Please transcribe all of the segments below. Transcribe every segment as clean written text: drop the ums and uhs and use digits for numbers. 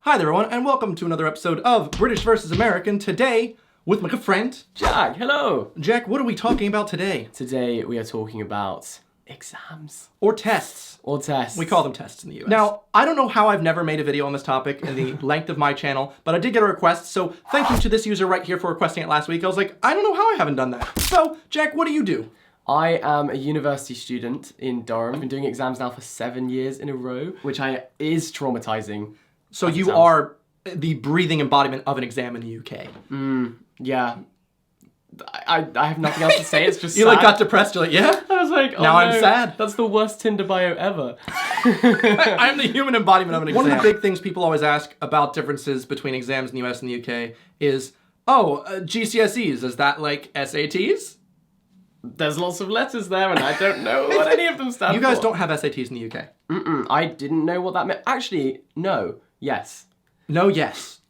Hi there, everyone, and welcome to another episode of British vs. American. Today, with my good friend, Jack. Hello. Jack, what are we talking about today? Today we are talking about exams. Or tests. Or tests. We call them tests in the US. Now, I don't know how I've never made a video on this topic in the length of my channel, but I did get a request, so thank you to this user right here for requesting it last week. I was like, I don't know how I haven't done that. So, Jack, what do you do? I am a university student in Durham. I've been doing exams now for 7 years in a row, which is traumatizing. So you are the breathing embodiment of an exam in the UK. Yeah. I have nothing else to say, it's just You sad. like got depressed, you're like, yeah? I was like, oh Now I'm no, sad. That's the worst Tinder bio ever. I'm the human embodiment of an exam. One of the big things people always ask about differences between exams in the US and the UK is, GCSEs, is that like SATs? There's lots of letters there and I don't know what any of them stand for. You guys don't have SATs in the UK. I didn't know what that meant. Actually, no. Yes. No, yes.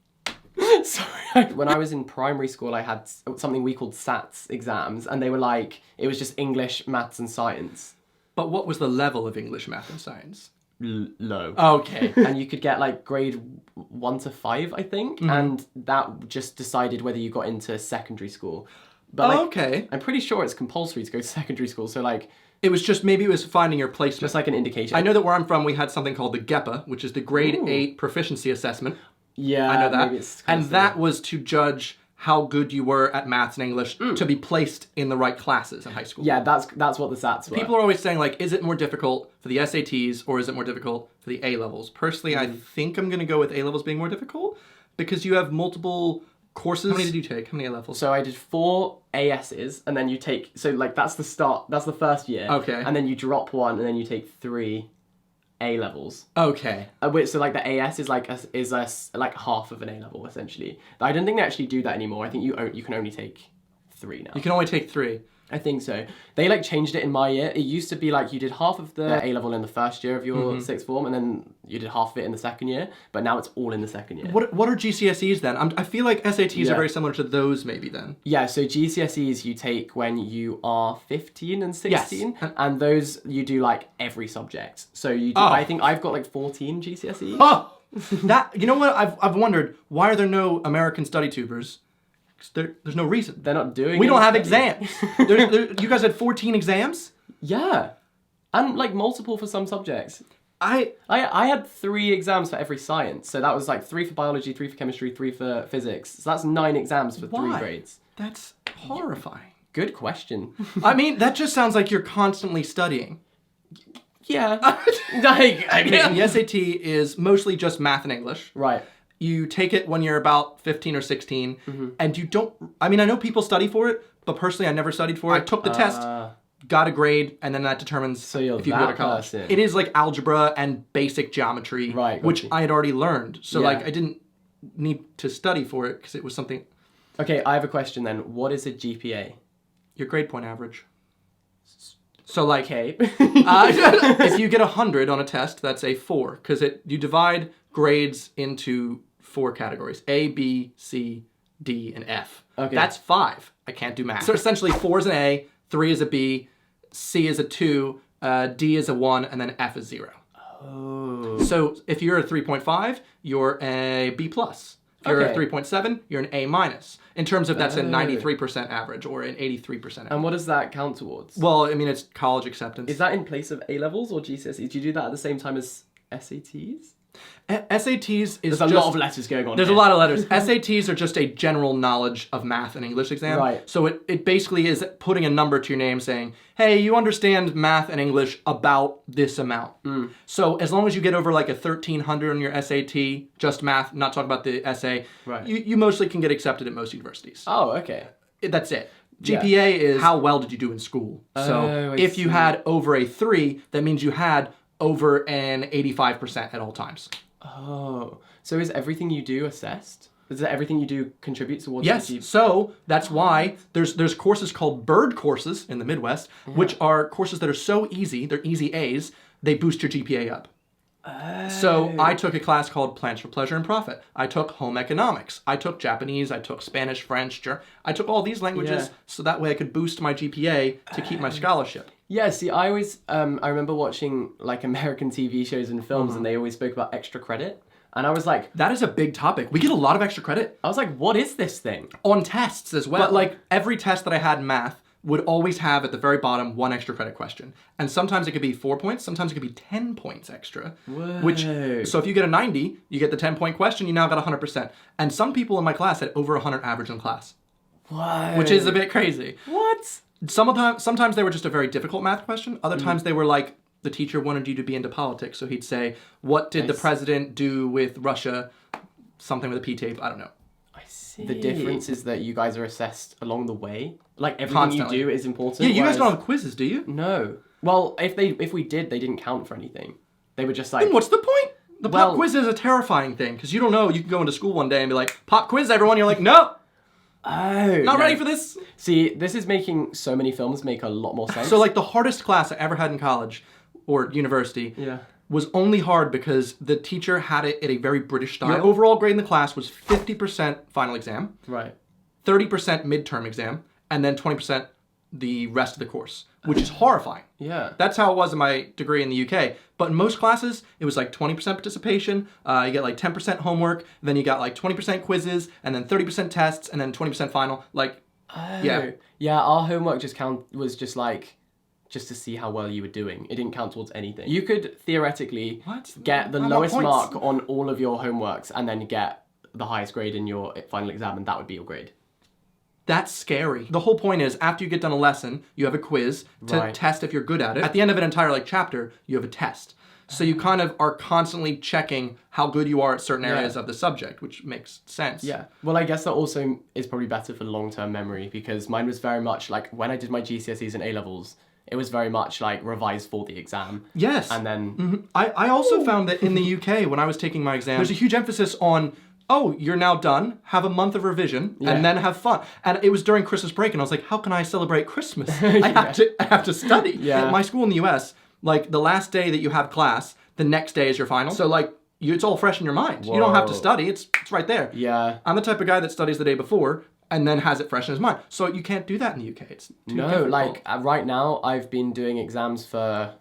Sorry. When I was in primary school, I had something we called SATs exams, and they were like, it was just English, maths, and science. But what was the level of English, math, and science? Low. Okay. And you could get like grade 1 to 5, I think, and that just decided whether you got into secondary school. But like, okay. I'm pretty sure it's compulsory to go to secondary school, so like... It was just, maybe it was finding your placement. Just like an indication. I know that where I'm from, we had something called the GEPA, which is the Grade 8 Proficiency Assessment. Yeah, I know that. Maybe it's and that was to judge how good you were at maths and English to be placed in the right classes in high school. Yeah, that's what the SATs were. People are always saying, like, is it more difficult for the SATs or is it more difficult for the A-levels? Personally, I think I'm going to go with A-levels being more difficult because you have multiple courses. How many did you take? How many A-levels? So I did 4 ASs, and then you take... So, like, that's the start. That's the first year. Okay. And then you drop 1, and then you take 3 A-levels. Okay. So, like, the AS is like half of an A-level, essentially. I don't think they actually do that anymore. I think you can only take 3 now. You can only take 3. I think so. They like changed it in my year. It used to be like you did half of the A-level in the first year of your sixth form, and then you did half of it in the second year. But now it's all in the second year. What are GCSEs then? I feel like SATs are very similar to those maybe then. Yeah, so GCSEs you take when you are 15 and 16, and those you do like every subject. So you do, I think I've got like 14 GCSEs. Oh! You know what? I've wondered, why are there no American study tubers? There's no reason. They're not doing. We don't have exams. You guys had 14 exams? Yeah, and like multiple for some subjects. I had 3 exams for every science, so that was like 3 for biology, 3 for chemistry, 3 for physics. So that's 9 exams for 3 grades. That's horrifying. Good question. I mean, that just sounds like you're constantly studying. Yeah. The SAT is mostly just math and English. Right. You take it when you're about 15 or 16, and you don't... I mean, I know people study for it, but personally, I never studied for it. I took the test, got a grade, and then that determines if you go to college. Person. It is like algebra and basic geometry, which I had already learned. So, like, I didn't need to study for it because it was something... Okay, I have a question then. What is a GPA? Your grade point average. So, like, okay. if you get 100 on a test, that's a 4, because you divide grades into 4 categories: A, B, C, D, and F. Okay. That's 5. I can't do math. So essentially, 4 is an A, 3 is a B, C is a 2, D is a 1, and then F is 0. Oh. So if you're a 3.5, you're a B+. If you're a 3.7, you're an A-. In terms of that's a 93% average or an 83% average. And what does that count towards? Well, I mean, it's college acceptance. Is that in place of A-levels or GCSEs? Do you do that at the same time as SATs? SATs is There's a lot of letters going on. There's a lot of letters. SATs are just a general knowledge of math and English exam. Right. So it basically is putting a number to your name saying, hey, you understand math and English about this amount. So as long as you get over like a 1300 on your SAT, just math, not talking about the essay, you mostly can get accepted at most universities. Oh, okay. That's it. GPA is how well did you do in school. So if you had over a 3, that means you had over an 85% at all times. Oh, so is everything you do assessed? Does everything you do contribute towards? Yes, so that's why there's courses called bird courses in the Midwest, which are courses that are so easy, they're easy A's, they boost your GPA up. So I took a class called Plans for Pleasure and Profit. I took home economics. I took Japanese. I took Spanish, French, German. I took all these languages so that way I could boost my GPA to keep my scholarship. Yeah, see, I always, I remember watching like American TV shows and films and they always spoke about extra credit. And I was like... That is a big topic. We get a lot of extra credit. I was like, what is this thing? On tests as well. But like every test that I had in math would always have at the very bottom 1 extra credit question. And sometimes it could be 4 points, sometimes it could be 10 points extra. Whoa. So if you get a 90, you get the 10-point question, you now got 100%. And some people in my class had over 100 average in class. Whoa. Which is a bit crazy. What? Sometimes they were just a very difficult math question. Other times they were like, the teacher wanted you to be into politics. So he'd say, what did the president do with Russia? Something with a P tape. I don't know. I see. The difference is that you guys are assessed along the way. Like, everything you do is important. Yeah, you guys don't have quizzes, do you? No. Well, if we did, they didn't count for anything. They were just like... Then what's the point? The pop quiz is a terrifying thing, because you don't know. You can go into school one day and be like, pop quiz, everyone. You're like, no. Oh. Not ready for this. See, this is making so many films make a lot more sense. So, like, the hardest class I ever had in college or university was only hard because the teacher had it at a very British style. Your overall grade in the class was 50% final exam. Right. 30% midterm exam. And then 20% the rest of the course, which is horrifying. Yeah. That's how it was in my degree in the UK. But in most classes, it was like 20% participation, you get like 10% homework, then you got like 20% quizzes, and then 30% tests, and then 20% final. Like, yeah. Yeah, our homework was just to see how well you were doing. It didn't count towards anything. You could theoretically get the lowest mark on all of your homeworks and then get the highest grade in your final exam, and that would be your grade. That's scary. The whole point is, after you get done a lesson, you have a quiz to test if you're good at it. At the end of an entire like chapter, you have a test. So you kind of are constantly checking how good you are at certain areas of the subject, which makes sense. Yeah. Well, I guess that also is probably better for long-term memory, because mine was very much like, when I did my GCSEs and A-levels, it was very much like revise for the exam. Yes. And then... I also found that in the UK, when I was taking my exam, there's a huge emphasis on, oh, you're now done, have a month of revision, and then have fun. And it was during Christmas break, and I was like, how can I celebrate Christmas? I have to study. Yeah. My school in the US, like, the last day that you have class, the next day is your final. So, like, it's all fresh in your mind. Whoa. You don't have to study. It's right there. Yeah. I'm the type of guy that studies the day before and then has it fresh in his mind. So you can't do that in the UK. It's too difficult. Like, right now, I've been doing exams for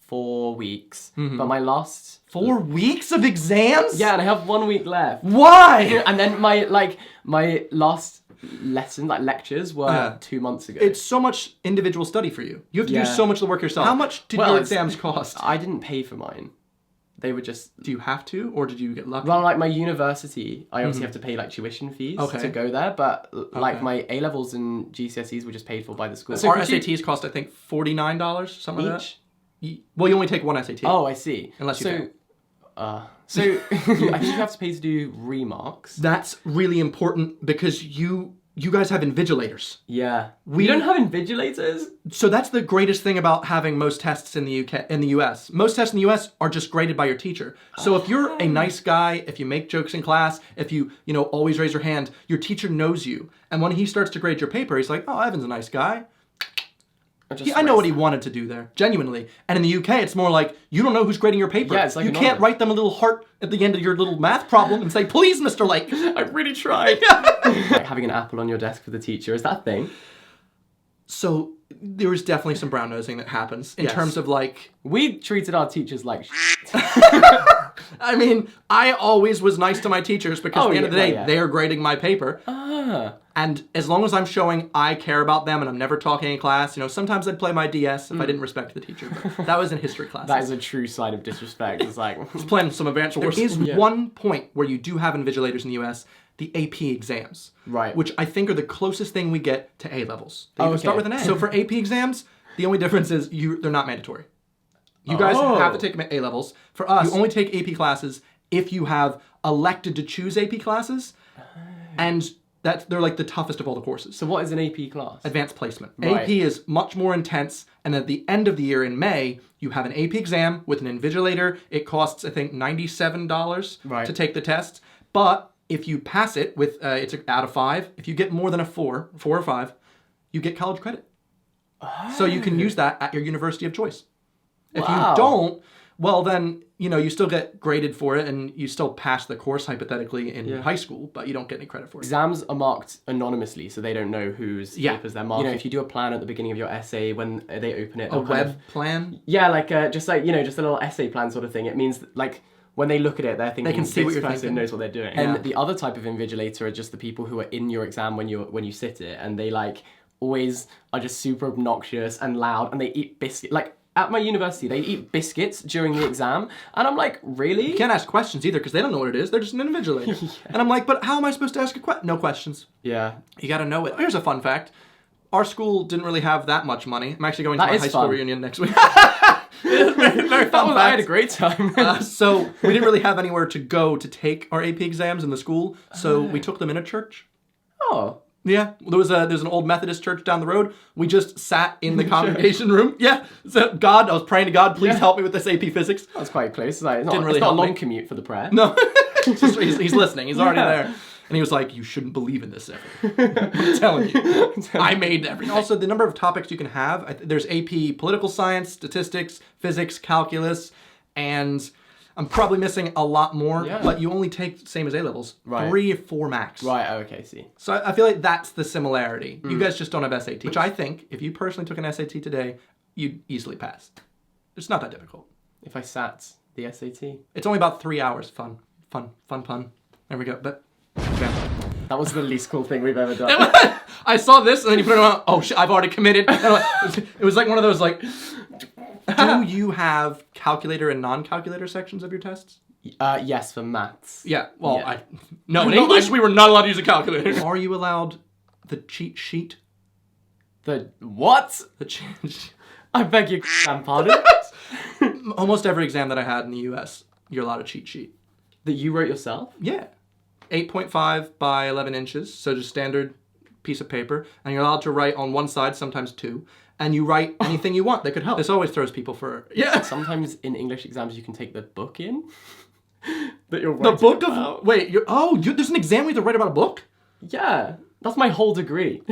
4 weeks, but my last... 4 weeks of exams? Yeah, and I have 1 week left. Why? And then my last lesson, like lectures, were 2 months ago. It's so much individual study for you. You have to do so much of the work yourself. How much did your exams cost? I didn't pay for mine. They were just... Do you have to, or did you get lucky? Well, like my university, I obviously have to pay like tuition fees to go there, but like my A-levels and GCSEs were just paid for by the school. So our SATs cost, I think, $49, something like that. Well, you only take one SAT. Oh, I see. Unless you fail. I think you have to pay to do remarks. That's really important because you guys have invigilators. Yeah. We don't have invigilators? So that's the greatest thing about having most tests in the US. Most tests in the US are just graded by your teacher. So if you're a nice guy, if you make jokes in class, if you always raise your hand, your teacher knows you. And when he starts to grade your paper, he's like, oh, Evan's a nice guy. I know what he wanted to do there, genuinely. And in the UK, it's more like, you don't know who's grading your paper. Yeah, it's like you can't write them a little heart at the end of your little math problem and say, please, Mr. Lake, I really tried. Like having an apple on your desk for the teacher, is that a thing? So there was definitely some brown nosing that happens in terms of like... We treated our teachers like shit. I mean, I always was nice to my teachers because at the end of the day, they're grading my paper. And as long as I'm showing I care about them and I'm never talking in class, sometimes I'd play my DS if I didn't respect the teacher. But that was in history class. That is a true sign of disrespect. It's like... It's playing some advanced courses. There is one point where you do have invigilators in the US, the AP exams. Right. Which I think are the closest thing we get to A-levels. They even start with an A. So for AP exams, the only difference is they're not mandatory. You guys have to take them at A-levels. For us, you only take AP classes if you have elected to choose AP classes. And they're like the toughest of all the courses. So what is an AP class? Advanced placement. Right. AP is much more intense. And at the end of the year in May, you have an AP exam with an invigilator. It costs, I think, $97 to take the test. But if you pass it with, it's out of 5. If you get more than a 4 or 5, you get college credit. So you can use that at your university of choice. If you don't, well then, you still get graded for it and you still pass the course hypothetically in high school, but you don't get any credit for it. Exams are marked anonymously, so they don't know whose papers they're marking. If you do a plan at the beginning of your essay, when they open it... A web plan? Yeah, like, just a little essay plan sort of thing. It means, like, when they look at it, they're thinking, can see what this you're person thinking. knows what they're doing. Yeah. And the other type of invigilator are just the people who are in your exam when you sit it, and they like always are just super obnoxious and loud, and they eat biscuits. Like at my university, they eat biscuits during the exam, and I'm like, really? You can't ask questions either because they don't know what it is. They're just an invigilator. And I'm like, but how am I supposed to ask a question? No questions. Yeah. You got to know it. Here's a fun fact. Our school didn't really have that much money. I'm actually going to That my is high school fun. reunion next week. Very fun I had a fact. great time. So we didn't really have anywhere to go to take our AP exams in the school, so we took them in a church. Oh. Yeah, there's an old Methodist church down the road. We just sat in the congregation room. Yeah, so I was praying to God, please help me with this AP physics. That's quite close. Like, it's not, Didn't really it's not a help long me. commute for the prayer. No, he's listening. He's already there. And he was like, you shouldn't believe in this ever. I'm telling you. I made everything. Also, the number of topics you can have, there's AP political science, statistics, physics, calculus, and I'm probably missing a lot more, but you only take the same as A-levels. Right. 3 or 4 max. Right, okay, see. So I feel like that's the similarity. You guys just don't have SAT, which I think, if you personally took an SAT today, you'd easily pass. It's not that difficult. If I sat the SAT. It's only about 3 hours. Fun pun. There we go. But okay. That was the least cool thing we've ever done. I saw this, and then you put it on. Oh shit! I've already committed. It was like one of those like. Do you have calculator and non-calculator sections of your tests? Yes, for maths. Yeah. Well, Yeah. in English we were not allowed to use a calculator. Are you allowed the cheat sheet? The what? The cheat. I beg your pardon? Almost every exam that I had in the U.S., you're allowed a cheat sheet. That you wrote yourself? Yeah. 8.5 by 11 inches, so just standard piece of paper, and you're allowed to write on one side, sometimes 2, and you write anything you want that could help. This always throws people for... Yeah. Sometimes in English exams you can take the book in. That you're The writing book about. of... Wait, there's an exam we have to write about a book? Yeah. That's my whole degree.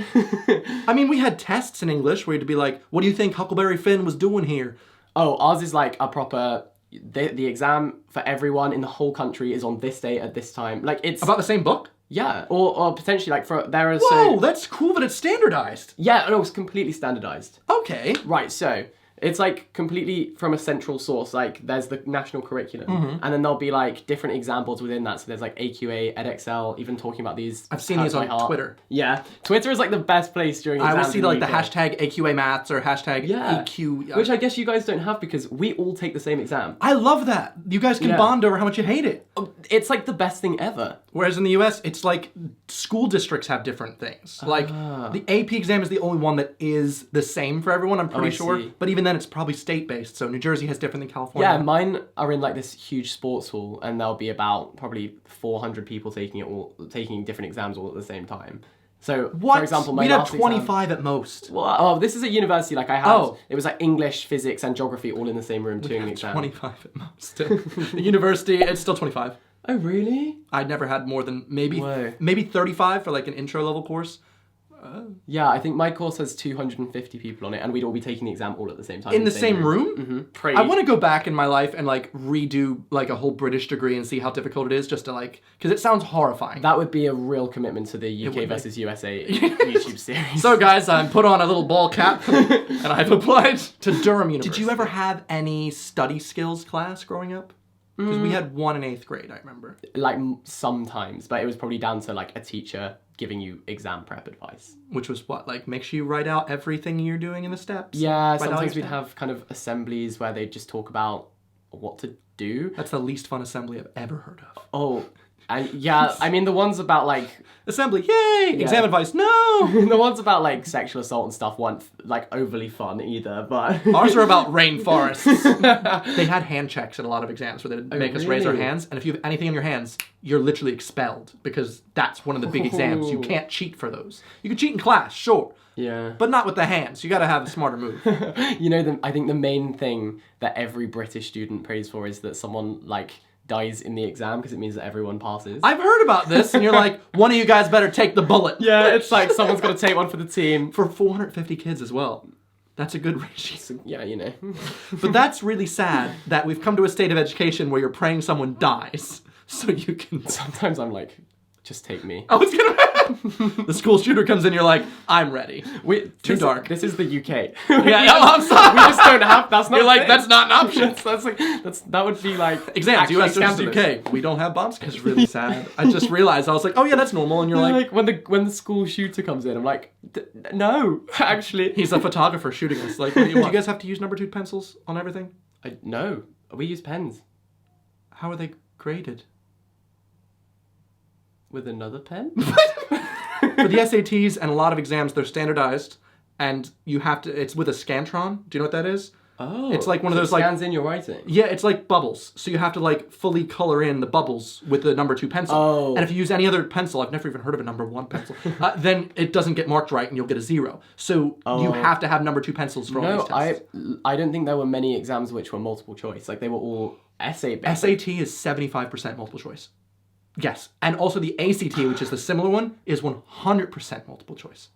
I mean, we had tests in English where you'd be like, what do you think Huckleberry Finn was doing here? Oh, ours is like a proper... The exam for everyone in the whole country is on this day at this time. Like, it's... About the same book? Yeah. Or potentially, like, there are... Whoa, that's cool that it's standardized. Yeah, no, it's completely standardized. Okay. Right, so... It's like completely from a central source. Like there's the national curriculum, and then there'll be like different examples within that. So there's like AQA, EdXL, even talking about these. I've seen these on Twitter. Yeah, Twitter is like the best place during exams. I will see in like the UK. hashtag AQA maths or hashtag EQ. Which I guess you guys don't have because we all take the same exam. I love that. You guys can bond over how much you hate it. It's like the best thing ever. Whereas in the US, it's like school districts have different things. Like the AP exam is the only one that is the same for everyone, I'm pretty sure. See. But even then, it's probably state-based. So New Jersey has different than California. Yeah, mine are in like this huge sports hall, and there'll be about probably 400 people taking different exams all at the same time. So, what? For example, my we'd have last 25 at most. Well, oh, this is at university. Like I had, it was like English, physics, and geography all in the same room doing an exam. 25 at most. The university, it's still 25. Oh, really? I never had more than maybe Whoa. 35 for like an intro level course. Yeah, I think my course has 250 people on it, and we'd all be taking the exam all at the same time. In the same room? Mm-hmm. I want to go back in my life and like redo like a whole British degree and see how difficult it is just to like, because it sounds horrifying. That would be a real commitment to the UK versus USA YouTube series. So guys, I'm put on a little ball cap and I've applied to Durham University. Did you ever have any study skills class growing up? Because we had one in 8th grade, I remember. Like sometimes, but it was probably down to like a teacher giving you exam prep advice. Which was what? Like make sure you write out everything you're doing in the steps? Yeah, Write out sometimes your we'd steps? have kind of assemblies where they'd just talk about what to do. That's the least fun assembly I've ever heard of. Oh, and yeah, I mean the ones about like... Assembly, yay! Exam advice, no! The ones about like sexual assault and stuff weren't like overly fun either, but... Ours were about rainforests. They had hand checks at a lot of exams where they'd make us raise our hands, and if you have anything in your hands, you're literally expelled, because that's one of the big exams. You can't cheat for those. You can cheat in class, sure. Yeah. But not with the hands. You gotta have a smarter move. You know, I think the main thing that every British student prays for is that someone like dies in the exam because it means that everyone passes. I've heard about this, and you're like, one of you guys better take the bullet. Yeah, it's like someone's got to take one for the team. For 450 kids as well. That's a good ratio. So, yeah, you know. But that's really sad that we've come to a state of education where you're praying someone dies so you can... Sometimes I'm like, Just take me. I was gonna. The school shooter comes in. You're like, I'm ready. Too dark. This is the UK. Yeah, I'm sorry. We just don't have. That's not. You're like, that's not an option. That would be like exams. US versus UK. We don't have bombs. It's really sad. I just realized I was like, oh yeah, that's normal. And you're like when the school shooter comes in, I'm like, no, actually. He's a photographer shooting us. Like, what do you want? Do you guys have to use number 2 pencils on everything? No, we use pens. How are they graded? With another pen? For the SATs and a lot of exams, they're standardized, and you have to. It's with a Scantron. Do you know what that is? Oh, it's like one of those it scans in your writing. Yeah, it's like bubbles. So you have to like fully color in the bubbles with the number 2 pencil. Oh. And if you use any other pencil, I've never even heard of a number 1 pencil, then it doesn't get marked right and you'll get a 0. So you have to have number 2 pencils for all these tests. I don't think there were many exams which were multiple choice. Like they were all essay based. SAT is 75% multiple choice. Yes. And also the ACT, which is the similar one, is 100% multiple choice.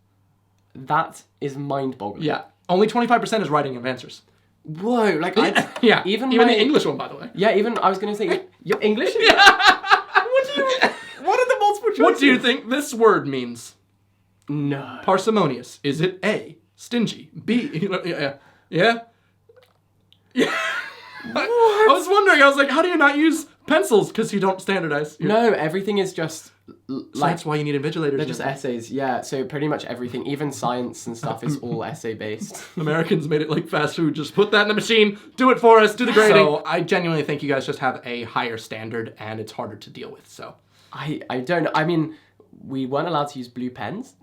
That is mind-boggling. Yeah. Only 25% is writing of answers. Whoa, like yeah. Even the English one, by the way. Yeah, even I was going to say your English. Yeah. What are the multiple choices? What do you think this word means? No. Parsimonious. Is it A, stingy? B, yeah. I was wondering. I was like, how do you not use pencils? Because you don't standardize. No, everything is just So that's why you need invigilators. They're just essays, yeah. So pretty much everything, even science and stuff, is all essay based. Americans made it like fast food. Just put that in the machine, do it for us, do the grading. So I genuinely think you guys just have a higher standard and it's harder to deal with. So I don't know. I mean, we weren't allowed to use blue pens.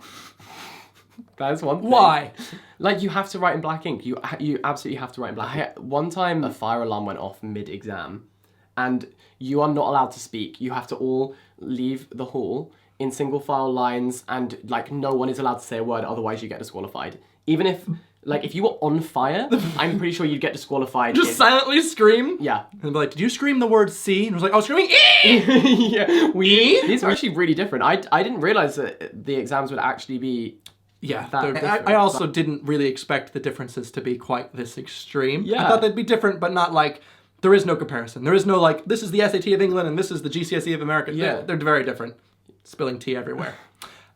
That's one thing. Why? Like, you have to write in black ink. You absolutely have to write in black ink. One time, a fire alarm went off mid-exam, and you are not allowed to speak. You have to all leave the hall in single file lines, and, like, no one is allowed to say a word, otherwise you get disqualified. Even if, like, if you were on fire, I'm pretty sure you'd get disqualified. Just silently scream? Yeah. And be like, did you scream the word C? And I was like, I was screaming E! Yeah. These are actually really different. I didn't realize that the exams would actually be... Yeah, I also didn't really expect the differences to be quite this extreme. Yeah. I thought they'd be different, but not like, there is no comparison. There is no like, this is the SAT of England and this is the GCSE of America. Yeah. They're very different. Spilling tea everywhere.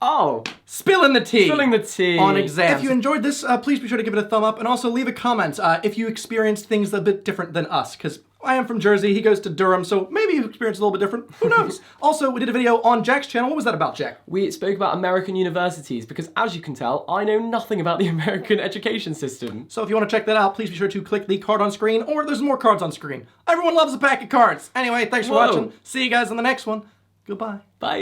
Oh. Spilling the tea. Spilling the tea. On exams. If you enjoyed this, please be sure to give it a thumb up and also leave a comment if you experienced things a bit different than us, because I am from Jersey, he goes to Durham, so maybe you've experienced a little bit different. Who knows? Also, we did a video on Jack's channel. What was that about, Jack? We spoke about American universities because, as you can tell, I know nothing about the American education system. So if you want to check that out, please be sure to click the card on screen, or there's more cards on screen. Everyone loves a pack of cards. Anyway, thanks for watching. See you guys on the next one. Goodbye. Bye.